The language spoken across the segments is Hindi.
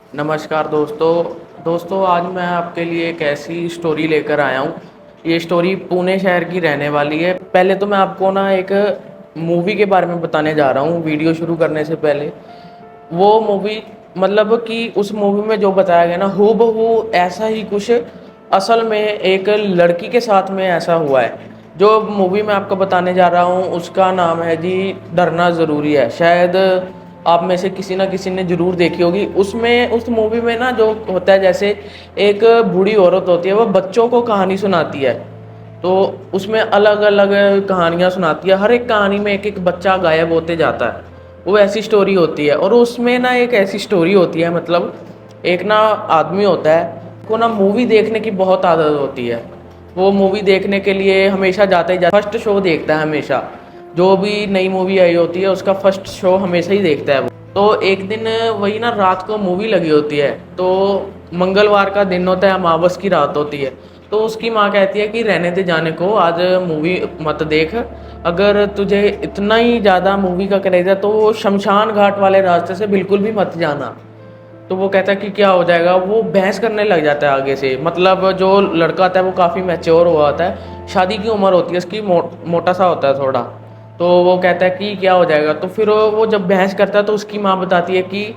नमस्कार दोस्तों आज मैं आपके लिए एक ऐसी स्टोरी लेकर आया हूँ। ये स्टोरी पुणे शहर की रहने वाली है। पहले तो मैं आपको ना एक मूवी के बारे में बताने जा रहा हूँ वीडियो शुरू करने से पहले। वो मूवी मतलब कि उस मूवी में जो बताया गया ना हूबहू ऐसा ही कुछ असल में एक लड़की के साथ में ऐसा हुआ है। जो मूवी मैं आपको बताने जा रहा हूँ उसका नाम है जी डरना ज़रूरी है। शायद आप में से किसी ना किसी ने ज़रूर देखी होगी। उसमें उस मूवी में ना जो होता है, जैसे एक बूढ़ी औरत होती है वो बच्चों को कहानी सुनाती है। तो उसमें अलग अलग कहानियाँ सुनाती है, हर एक कहानी में एक एक बच्चा गायब होते जाता है। वो ऐसी स्टोरी होती है। और उसमें ना एक ऐसी स्टोरी होती है, मतलब एक ना आदमी होता है को ना मूवी देखने की बहुत आदत होती है। वो मूवी देखने के लिए हमेशा जाता ही जाता, फर्स्ट शो देखता है हमेशा। जो भी नई मूवी आई होती है उसका फर्स्ट शो हमेशा ही देखता है वो। तो एक दिन वही ना रात को मूवी लगी होती है, तो मंगलवार का दिन होता है, अमावस की रात होती है। तो उसकी माँ कहती है कि रहने दे जाने को, आज मूवी मत देख। अगर तुझे इतना ही ज़्यादा मूवी का क्रेज है तो वो शमशान घाट वाले रास्ते से बिल्कुल भी मत जाना। तो वो कहता है कि क्या हो जाएगा। वो बहस करने लग जाता है आगे से। मतलब जो लड़का आता है वो काफ़ी मैच्योर हुआ होता है, शादी की उम्र होती है उसकी, मोटा सा होता है थोड़ा। तो वो कहता है कि क्या हो जाएगा। तो फिर वो जब बहस करता है तो उसकी माँ बताती है कि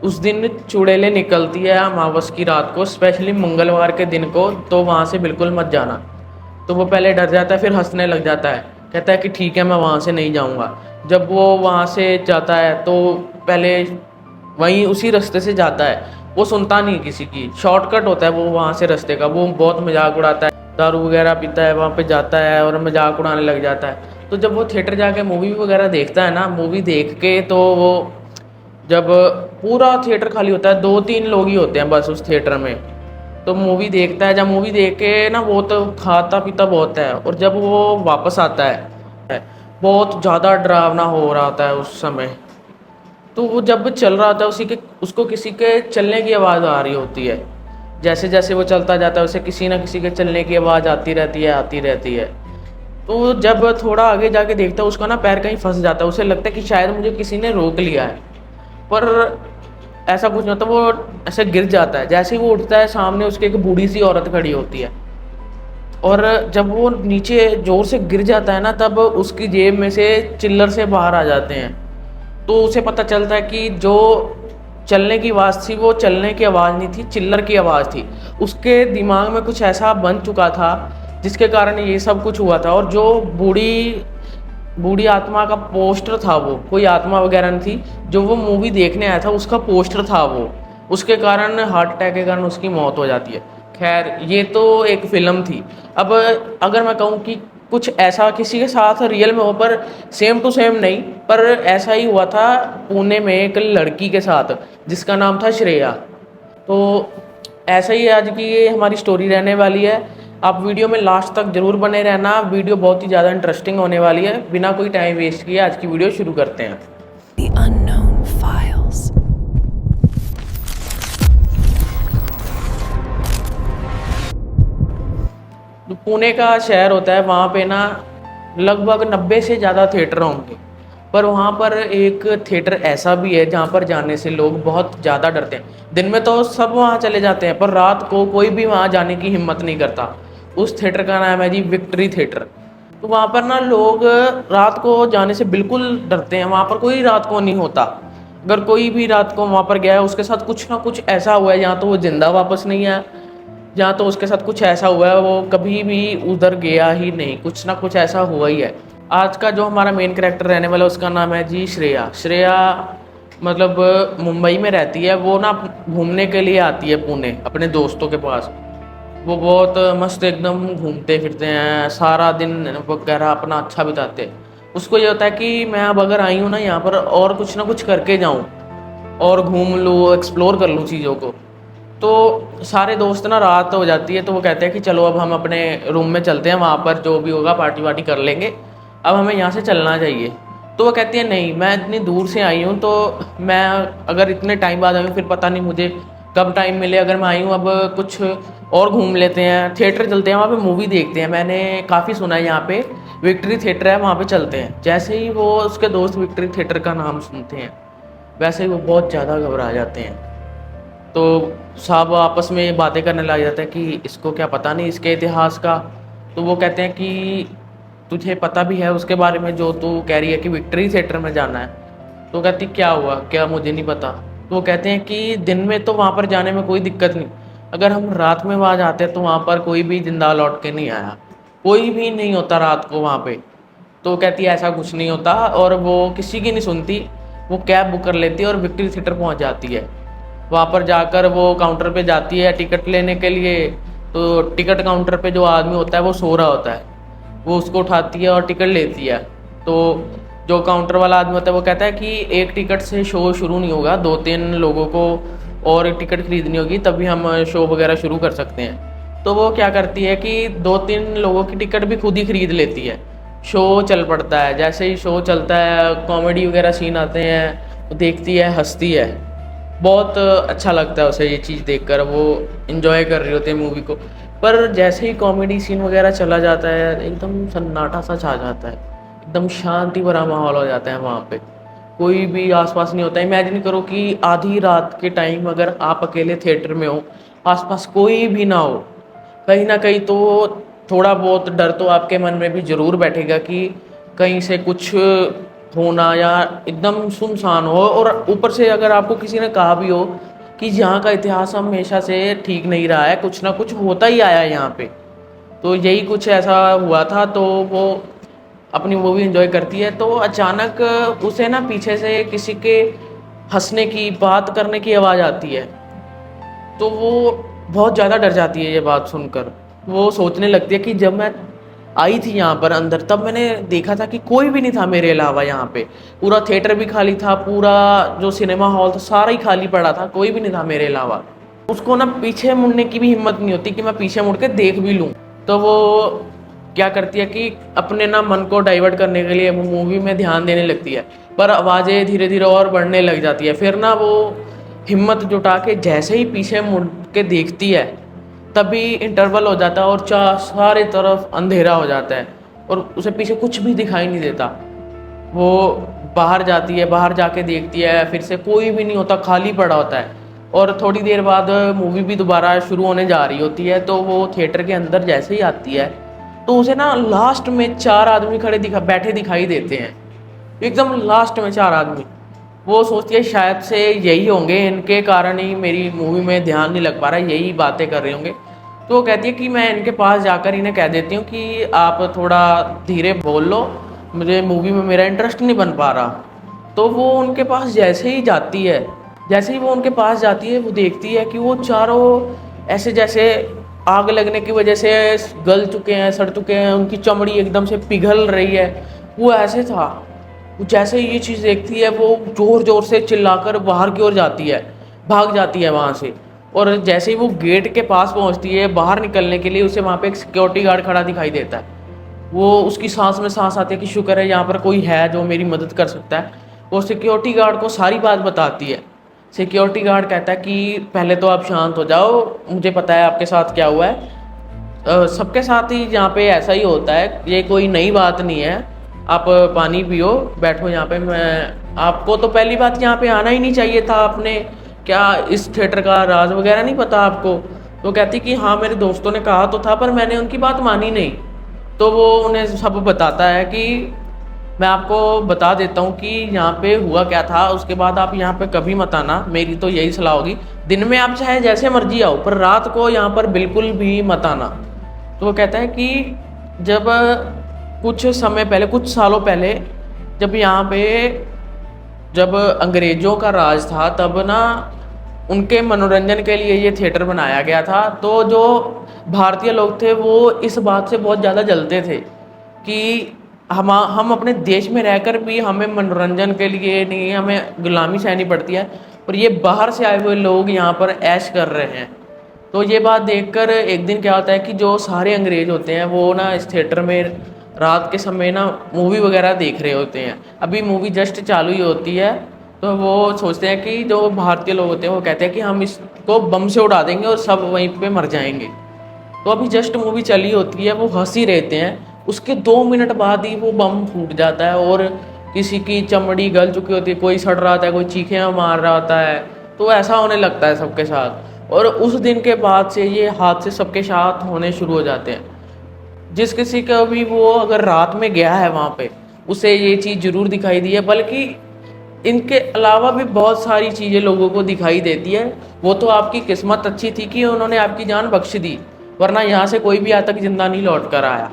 उस दिन चुड़ैलें निकलती है अमावस की रात को, स्पेशली मंगलवार के दिन को, तो वहाँ से बिल्कुल मत जाना। तो वो पहले डर जाता है, फिर हंसने लग जाता है, कहता है कि ठीक है मैं वहाँ से नहीं जाऊँगा। जब वो वहाँ से जाता है तो पहले वहीं उसी रास्ते से जाता है। वो सुनता नहीं किसी की, शॉर्टकट होता है वो वहाँ से रास्ते का। वो बहुत मजाक उड़ाता है, दारू वगैरह पीता है, वहाँ पे जाता है और मजाक उड़ाने लग जाता है। तो जब वो थिएटर जाके मूवी वगैरह देखता है ना, मूवी देख के तो वो जब पूरा थिएटर खाली होता है, 2-3 लोग ही होते हैं बस उस थिएटर में। तो मूवी देखता है, जब मूवी देख के ना वो तो खाता पीता बहुत है। और जब वो वापस आता है बहुत ज़्यादा डरावना हो रहा होता है उस समय। तो वो जब चल रहा था उसी के उसको किसी के चलने की आवाज़ आ रही होती है। जैसे जैसे वो चलता जाता है उसे किसी ना किसी के चलने की आवाज़ आती रहती है। तो जब थोड़ा आगे जाके देखता है उसका ना पैर कहीं फंस जाता है, उसे लगता है कि शायद मुझे किसी ने रोक लिया है। पर ऐसा कुछ नहीं होता, वो ऐसे गिर जाता है। जैसे ही वो उठता है सामने उसके एक बूढ़ी सी औरत खड़ी होती है। और जब वो नीचे जोर से गिर जाता है ना, तब उसकी जेब में से चिल्लर से बाहर आ जाते हैं। तो उसे पता चलता है कि जो चलने की आवाज़ थी वो चलने की आवाज़ नहीं थी, चिल्लर की आवाज़ थी। उसके दिमाग में कुछ ऐसा बन चुका था जिसके कारण ये सब कुछ हुआ था। और जो बूढ़ी बूढ़ी आत्मा का पोस्टर था, वो कोई आत्मा वगैरह नहीं थी, जो वो मूवी देखने आया था उसका पोस्टर था वो। उसके कारण हार्ट अटैक के कारण उसकी मौत हो जाती है। खैर ये तो एक फिल्म थी। अब अगर मैं कहूँ कि कुछ ऐसा किसी के साथ रियल में हो, पर सेम टू सेम नहीं, पर ऐसा ही हुआ था पुणे में एक लड़की के साथ जिसका नाम था श्रेया। तो ऐसा ही आज की ये हमारी स्टोरी रहने वाली है। आप वीडियो में लास्ट तक जरूर बने रहना, वीडियो बहुत ही ज़्यादा इंटरेस्टिंग होने वाली है। बिना कोई टाइम वेस्ट किए आज की वीडियो शुरू करते हैं। The unknown files. जो पुणे का शहर होता है वहाँ पे ना लगभग 90 से ज़्यादा थिएटर होंगे। पर वहाँ पर एक थिएटर ऐसा भी है जहाँ पर जाने से लोग बहुत ज़्यादा डरते हैं। दिन में तो सब वहाँ चले जाते हैं, पर रात को कोई भी वहाँ जाने की हिम्मत नहीं करता। उस थिएटर का नाम है जी विक्ट्री थिएटर। तो वहाँ पर ना लोग रात को जाने से बिल्कुल डरते हैं। वहाँ पर कोई रात को नहीं होता। अगर कोई भी रात को वहाँ पर गया है उसके साथ कुछ ना कुछ ऐसा हुआ है, यहाँ तो वो जिंदा वापस नहीं आया, जहाँ तो उसके साथ कुछ ऐसा हुआ है वो कभी भी उधर गया ही नहीं। कुछ ना कुछ ऐसा हुआ ही है। आज का जो हमारा मेन कैरेक्टर रहने वाला है उसका नाम है जी श्रेया। श्रेया मतलब मुंबई में रहती है। वो ना घूमने के लिए आती है पुणे अपने दोस्तों के पास। वो बहुत मस्त एकदम घूमते फिरते हैं, सारा दिन वगैरह अपना अच्छा बिताते हैं। उसको ये होता है कि मैं अब अगर आई हूँ ना यहाँ पर और कुछ ना कुछ करके जाऊँ और घूम लूँ, एक्सप्लोर कर लूँ चीज़ों को। तो सारे दोस्त ना रात हो जाती है तो वो कहते हैं कि चलो अब हम अपने रूम में चलते हैं, वहाँ पर जो भी होगा पार्टी वार्टी कर लेंगे, अब हमें यहाँ से चलना चाहिए। तो वो कहती है नहीं, मैं इतनी दूर से आई हूँ तो मैं अगर इतने टाइम बाद आई हूँ फिर पता नहीं मुझे कब टाइम मिले। अगर मैं आई हूँ अब कुछ और घूम लेते हैं, थिएटर चलते हैं, वहाँ पे मूवी देखते हैं। मैंने काफ़ी सुना है यहाँ पे विक्ट्री थिएटर है, वहाँ पे चलते हैं। जैसे ही वो उसके दोस्त विक्ट्री थिएटर का नाम सुनते हैं वैसे ही वो बहुत ज़्यादा घबरा जाते हैं। तो सब आपस में बातें करने लग जाते हैं कि इसको क्या पता नहीं इसके इतिहास का। तो वो कहते हैं कि तुझे पता भी है उसके बारे में जो तू कह रही है कि विक्ट्री थिएटर में जाना है। तो कहती क्या हुआ, क्या मुझे नहीं पता। तो वो कहते हैं कि दिन में तो वहाँ पर जाने में कोई दिक्कत नहीं, अगर हम रात में वहाँ जाते हैं तो वहाँ पर कोई भी जिंदा लौट के नहीं आया, कोई भी नहीं होता रात को वहाँ पे। तो कहती है ऐसा कुछ नहीं होता, और वो किसी की नहीं सुनती। वो कैब बुक कर लेती है और विक्ट्री थिएटर पहुँच जाती है। वहाँ पर जाकर वो काउंटर पे जाती है टिकट लेने के लिए। तो टिकट काउंटर पे जो आदमी होता है वो सो रहा होता है, वो उसको उठाती है और टिकट लेती है। तो जो काउंटर वाला आदमी होता है वो कहता है कि एक टिकट से शो शुरू नहीं होगा, 2-3 लोगों को और एक टिकट खरीदनी होगी तभी हम शो वगैरह शुरू कर सकते हैं। तो वो क्या करती है कि 2-3 लोगों की टिकट भी खुद ही खरीद लेती है। शो चल पड़ता है, जैसे ही शो चलता है कॉमेडी वगैरह सीन आते हैं, वो देखती है हंसती है। बहुत अच्छा लगता है उसे ये चीज़ देखकर, वो इन्जॉय कर रही होती है मूवी को। पर जैसे ही कॉमेडी सीन वगैरह चला जाता है एकदम सन्नाटा सा छा जाता है, एकदम शांति भरा माहौल हो जाता है वहाँ पे, कोई भी आसपास नहीं होता। इमेजिन करो कि आधी रात के टाइम अगर आप अकेले थिएटर में हो, आसपास कोई भी ना हो, कहीं ना कहीं तो थोड़ा बहुत डर तो आपके मन में भी ज़रूर बैठेगा कि कहीं से कुछ होना, या एकदम सुनसान हो। और ऊपर से अगर आपको किसी ने कहा भी हो कि यहाँ का इतिहास हमेशा से ठीक नहीं रहा है, कुछ ना कुछ होता ही आया है यहाँ पे, तो यही कुछ ऐसा हुआ था। तो वो अपनी मूवी एंजॉय करती है, तो अचानक उसे ना पीछे से किसी के हंसने की, बात करने की आवाज़ आती है। तो वो बहुत ज़्यादा डर जाती है ये बात सुनकर। वो सोचने लगती है कि जब मैं आई थी यहाँ पर अंदर तब मैंने देखा था कि कोई भी नहीं था मेरे अलावा यहाँ पे, पूरा थिएटर भी खाली था, पूरा जो सिनेमा हॉल था सारा ही खाली पड़ा था, कोई भी नहीं था मेरे अलावा। उसको ना पीछे मुड़ने की भी हिम्मत नहीं होती कि मैं पीछे मुड़ के देख भी लूँ। तो वो क्या करती है कि अपने ना मन को डाइवर्ट करने के लिए वो मूवी में ध्यान देने लगती है, पर आवाज़ें धीरे धीरे और बढ़ने लग जाती है। फिर ना वो हिम्मत जुटा के जैसे ही पीछे मुड़ के देखती है तभी इंटरवल हो जाता है और सारे तरफ अंधेरा हो जाता है और उसे पीछे कुछ भी दिखाई नहीं देता। वो बाहर जाती है, बाहर जाके देखती है, फिर से कोई भी नहीं होता, खाली पड़ा होता है। और थोड़ी देर बाद मूवी भी दोबारा शुरू होने जा रही होती है। तो वो थिएटर के अंदर जैसे ही आती है तो उसे ना लास्ट में 4 आदमी बैठे दिखाई देते हैं, एकदम लास्ट में 4 आदमी। वो सोचती है शायद से यही होंगे, इनके कारण ही मेरी मूवी में ध्यान नहीं लग पा रहा, यही बातें कर रहे होंगे। तो वो कहती है कि मैं इनके पास जाकर इन्हें कह देती हूँ कि आप थोड़ा धीरे बोल लो, मुझे मूवी में मेरा इंटरेस्ट नहीं बन पा रहा। तो वो उनके पास जैसे ही जाती है, जैसे ही वो उनके पास जाती है, वो देखती है कि वो चारों ऐसे जैसे आग लगने की वजह से गल चुके हैं, सड़ चुके हैं, उनकी चमड़ी एकदम से पिघल रही है। वो ऐसे था। वो जैसे ही ये चीज़ देखती है वो ज़ोर ज़ोर से चिल्लाकर बाहर की ओर जाती है, भाग जाती है वहाँ से। और जैसे ही वो गेट के पास पहुँचती है बाहर निकलने के लिए, उसे वहाँ पे एक सिक्योरिटी गार्ड खड़ा दिखाई देता है। वो उसकी सांस में सांस आती है कि शुक्र है यहाँ पर कोई है जो मेरी मदद कर सकता है। वो सिक्योरिटी गार्ड को सारी बात बताती है। सिक्योरिटी गार्ड कहता है कि पहले तो आप शांत हो जाओ, मुझे पता है आपके साथ क्या हुआ है। सबके साथ ही यहाँ पे ऐसा ही होता है, ये कोई नई बात नहीं है। आप पानी पियो, बैठो यहाँ पे। मैं आपको तो पहली बात यहाँ पे आना ही नहीं चाहिए था, आपने क्या इस थिएटर का राज वगैरह नहीं पता आपको? तो कहती कि हाँ मेरे दोस्तों ने कहा तो था पर मैंने उनकी बात मानी नहीं। तो वो उन्हें सब बताता है कि मैं आपको बता देता हूँ कि यहाँ पे हुआ क्या था, उसके बाद आप यहाँ पे कभी मत आना, मेरी तो यही सलाह होगी। दिन में आप चाहे जैसे मर्जी आओ पर रात को यहाँ पर बिल्कुल भी मत आना। तो वो कहता है कि जब कुछ समय पहले, कुछ सालों पहले, जब अंग्रेज़ों का राज था तब ना उनके मनोरंजन के लिए ये थिएटर बनाया गया था। तो जो भारतीय लोग थे वो इस बात से बहुत ज़्यादा जलते थे कि हम अपने देश में रहकर भी हमें मनोरंजन के लिए नहीं, हमें गुलामी सहनी पड़ती है, और ये बाहर से आए हुए लोग यहाँ पर ऐश कर रहे हैं। तो ये बात देखकर एक दिन क्या होता है कि जो सारे अंग्रेज़ होते हैं वो ना इस थिएटर में रात के समय ना मूवी वगैरह देख रहे होते हैं। अभी मूवी जस्ट चालू ही होती है। तो वो सोचते हैं कि जो भारतीय लोग होते हैं वो कहते हैं कि हम इसको बम से उड़ा देंगे और सब वहीं पे मर जाएंगे। तो अभी जस्ट मूवी चली होती है, वो हंस ही रहते हैं। उसके 2 मिनट बाद ही वो बम फूट जाता है और किसी की चमड़ी गल चुकी होती है, कोई सड़ रहा होता है, कोई चीखें मार रहा होता है, तो ऐसा होने लगता है सबके साथ, और उस दिन के बाद से ये हादसे सबके साथ होने शुरू हो जाते हैं। जिस किसी का भी वो अगर रात में गया है वहाँ पे, उसे ये चीज़ ज़रूर दिखाई दी है, बल्कि इनके अलावा भी बहुत सारी चीज़ें लोगों को दिखाई देती है। वो तो आपकी किस्मत अच्छी थी कि उन्होंने आपकी जान बख्श दी, वरना यहाँ से कोई भी आज तक जिंदा नहीं लौट कर आया।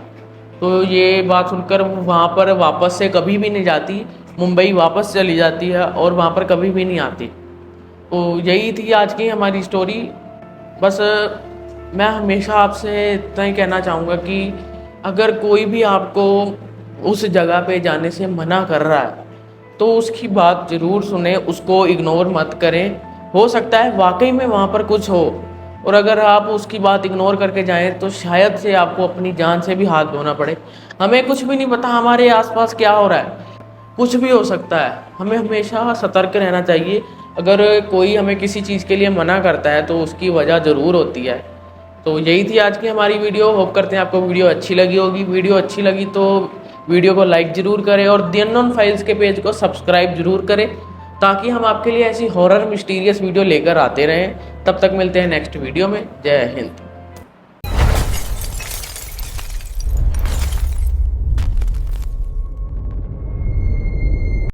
तो ये बात सुनकर वो वहाँ पर वापस से कभी भी नहीं जाती, मुंबई वापस चली जाती है और वहाँ पर कभी भी नहीं आती। तो यही थी आज की हमारी स्टोरी। बस मैं हमेशा आपसे इतना ही कहना चाहूँगा कि अगर कोई भी आपको उस जगह पे जाने से मना कर रहा है तो उसकी बात ज़रूर सुने, उसको इग्नोर मत करें। हो सकता है वाकई में वहाँ पर कुछ हो, और अगर आप उसकी बात इग्नोर करके जाएं तो शायद से आपको अपनी जान से भी हाथ धोना पड़े। हमें कुछ भी नहीं पता हमारे आसपास क्या हो रहा है, कुछ भी हो सकता है। हमें हमेशा सतर्क रहना चाहिए। अगर कोई हमें किसी चीज़ के लिए मना करता है तो उसकी वजह ज़रूर होती है। तो यही थी आज की हमारी वीडियो। होप करते हैं आपको वीडियो अच्छी लगी होगी। वीडियो अच्छी लगी तो वीडियो को लाइक ज़रूर करें और दी अननोन फाइल्स के पेज को सब्सक्राइब ज़रूर करें, ताकि हम आपके लिए ऐसी हॉरर मिस्टीरियस वीडियो लेकर आते रहें। तब तक मिलते हैं नेक्स्ट वीडियो में। जय हिंद।